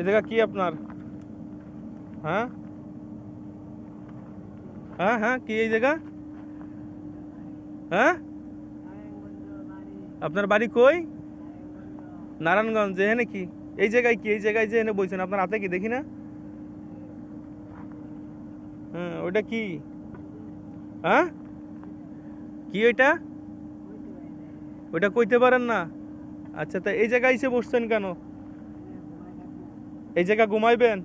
এই জায়গা কি আপনার? হ্যাঁ হ্যাঁ হ্যাঁ, কি এই জায়গা? হ্যাঁ, আপনার বাড়ি কই? নারায়ণগঞ্জ। এখানে কি এই জায়গায়, কি এই জায়গায় যে এনে বইছেন আপনার হাতে কি দেখি না? হ্যাঁ, ওইটা কি? হ্যাঁ, কি ওইটা? ওইটা কইতে পারেন না? আচ্ছা, তা এই জায়গায় এসে বসছেন কেন? এই জায়গা ঘুমাইবেন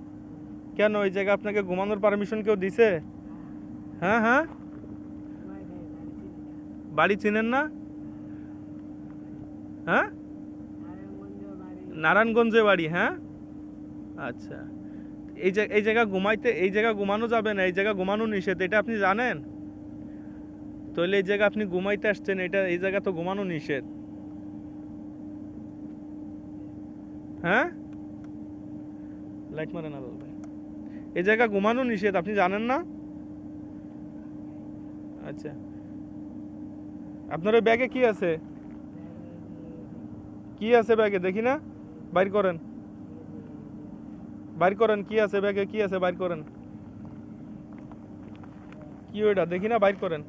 কেন? এই জায়গা আপনাকে ঘুমানোর পারমিশন কেউ দিছে? হ্যাঁ হ্যাঁ, বাড়ি চিনেন না? হ্যাঁ, নারায়ণগঞ্জে বাড়ি, হ্যাঁ। আচ্ছা, এই জায়গা ঘুমাইতে, এই জায়গা ঘুমানো যাবে না, এই জায়গা ঘুমানো নিষেধ, এটা আপনি জানেন? তাহলে এই জায়গা আপনি ঘুমাইতে আসছেন, এটা এই জায়গা তো ঘুমানো নিষেধ। হ্যাঁ, লাইট মারে না লাল ভাই। এই জায়গা ঘুমানো নিষেধ, আপনি জানেন না? আচ্ছা, আপনার ওই ব্যাগে কি আছে? কি আছে ব্যাগে দেখি না? বাইর করেন, বাইর করেন, কি আছে ব্যাগে, কি আছে বাইর করেন। কি ওইটা দেখি না, বাইর করেন।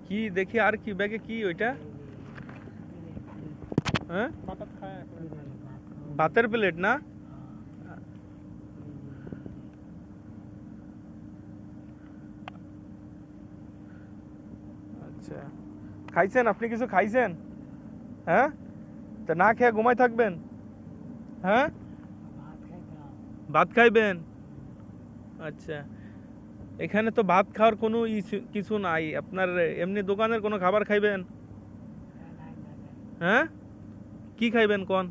কি দেখি, আর কি ব্যাগে কি ওইটা? হ্যাঁ, ভাতের প্লেট না? আচ্ছা, খাইছেন আপনি, কিছু খাইছেন? হ্যাঁ, তা না খেয়ে ঘুমাই থাকবেন? হ্যাঁ, ভাত খাইবেন? আচ্ছা, এখানে তো ভাত খাওয়ার কোনো কিছু নাই আপনার, এমনি দোকানের কোনো খাবার খাইবেন? হ্যাঁ, কি খাইবেন কোন?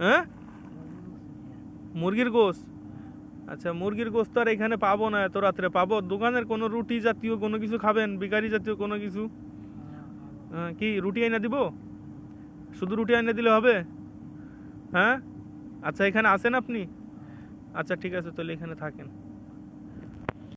হ্যাঁ, মুরগির গোশ? আচ্ছা, মুরগির গোশ তো আর এখানে পাবো না এত রাত্রে, পাবো দোকানের কোনো রুটি জাতীয় কোনো কিছু খাবেন, বিকারি জাতীয় কোনো কিছু? কি রুটি এনে দিব? শুধু রুটি এনে দিলে হবে? হ্যাঁ, আচ্ছা, এখানে আছেন আপনি? আচ্ছা ঠিক আছে, তাহলে এখানে থাকেন।